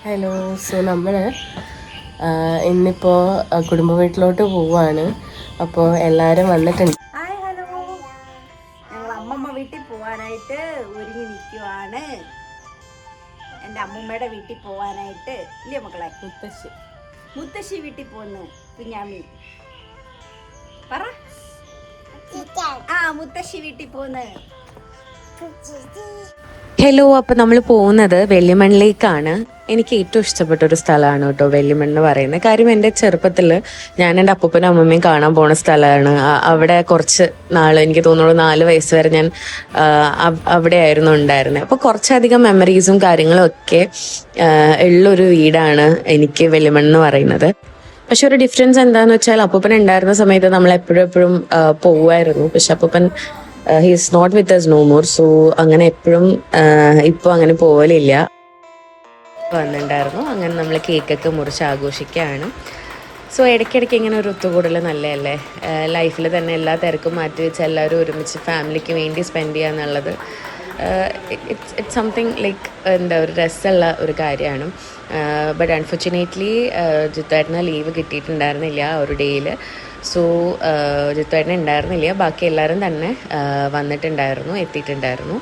Hello. നമ്മൾ ഇന്നിപ്പോൾ കുടുംബ വീട്ടിലോട്ട് പോവാണ്. അപ്പോൾ എല്ലാവരും വന്നിട്ടുണ്ട്. ഹായ് ഹലോ, ഞങ്ങൾ അമ്മമ്മ വീട്ടിൽ പോവാനായിട്ട് ഒരുങ്ങി നിൽക്കുവാണ്. എൻ്റെ അമ്മൂമ്മയുടെ വീട്ടിൽ പോവാനായിട്ട് ഇല്ലേ മക്കളെ? മുത്തശ്ശി വീട്ടിൽ പോന്ന് കുഞ്ഞാമി പറ. മുത്തശ്ശി വീട്ടിൽ പോന്ന്. ഹലോ. അപ്പോൾ നമ്മൾ പോകുന്നത് വെള്ളിമണ്ണിലേക്കാണ്. എനിക്ക് ഏറ്റവും ഇഷ്ടപ്പെട്ട ഒരു സ്ഥലമാണ് കേട്ടോ വെള്ളിമണ്ണ് എന്ന് പറയുന്നത്. കാര്യം എൻ്റെ ചെറുപ്പത്തിൽ ഞാൻ എൻ്റെ അപ്പൂപ്പനും അമ്മമ്മയും കാണാൻ പോണ സ്ഥലമാണ്. അവിടെ കുറച്ച് നാൾ, എനിക്ക് തോന്നുന്നു 4 വയസ്സ് വരെ ഞാൻ അവിടെ ആയിരുന്നു ഉണ്ടായിരുന്നത്. അപ്പോൾ കുറച്ചധികം മെമ്മറീസും കാര്യങ്ങളും ഒക്കെ ഉള്ളൊരു വീടാണ് എനിക്ക് വെള്ളിമണ്ണ് എന്ന് പറയുന്നത്. പക്ഷെ ഒരു ഡിഫറൻസ് എന്താണെന്ന് വെച്ചാൽ, അപ്പൂപ്പൻ ഉണ്ടായിരുന്ന സമയത്ത് നമ്മൾ എപ്പോഴും പോവുമായിരുന്നു. പക്ഷെ അപ്പൂപ്പൻ he is not with us no more. So അങ്ങനെ എപ്പോഴും ഇപ്പോൾ അങ്ങനെ പോകലില്ല. വന്നിട്ടുണ്ടായിരുന്നു. അങ്ങനെ നമ്മൾ കേക്കൊക്കെ മുറിച്ച് ആഘോഷിക്കുകയാണ്. സോ ഇടയ്ക്കിടയ്ക്ക് ഇങ്ങനെ ഒരു ഒത്തുകൂടൽ നല്ലതല്ലേ. ലൈഫിൽ തന്നെ എല്ലാ തിരക്കും മാറ്റി വെച്ച് എല്ലാവരും ഒരുമിച്ച് ഫാമിലിക്ക് വേണ്ടി സ്പെൻഡ് ചെയ്യുക എന്നുള്ളത് ഇറ്റ്സ് സംതിങ് ലൈക്ക് എന്താ ഒരു രസമുള്ള ഒരു കാര്യമാണ്. ബട്ട് അൺഫോർച്ചുനേറ്റ്ലി ജിത്തുവേട്ടന് ലീവ് കിട്ടിയിട്ടുണ്ടായിരുന്നില്ല ആ ഒരു ഡേയിൽ. സോ ജിത്തുവേട്ടന് ഉണ്ടായിരുന്നില്ല. ബാക്കി എല്ലാവരും തന്നെ വന്നിട്ടുണ്ടായിരുന്നു, എത്തിയിട്ടുണ്ടായിരുന്നു.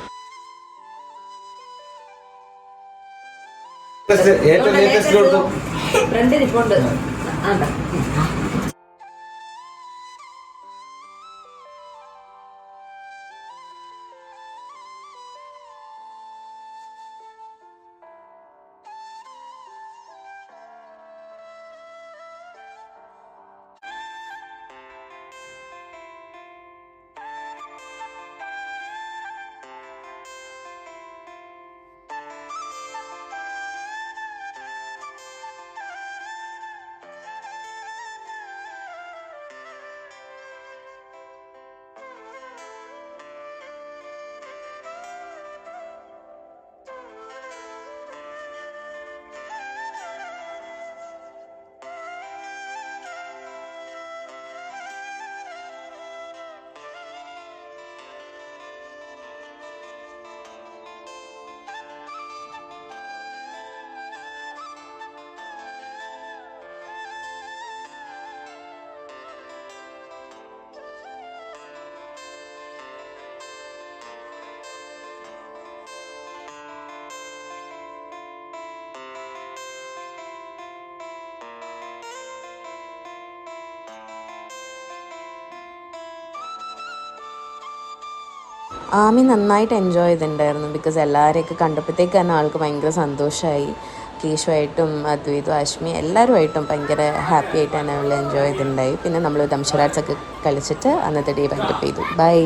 ആമി നന്നായിട്ട് എൻജോയ് ചെയ്തിട്ടുണ്ടായിരുന്നു. ബിക്കോസ് എല്ലാവരെയൊക്കെ കണ്ടപ്പോഴത്തേക്ക് തന്നെ ആൾക്ക് ഭയങ്കര സന്തോഷമായി. കേശുവായിട്ടും അദ്വൈതും അശ്മി എല്ലാവരുമായിട്ടും ഭയങ്കര ഹാപ്പി ആയിട്ട് തന്നെ അവൾ എൻജോയ് ചെയ്തിട്ടുണ്ടായി. പിന്നെ നമ്മൾ ദംഷറാട്സ് ഒക്കെ കളിച്ചിട്ട് അന്നത്തെ ഡേ വൈൻഡപ്പ് ചെയ്തു. ബൈ.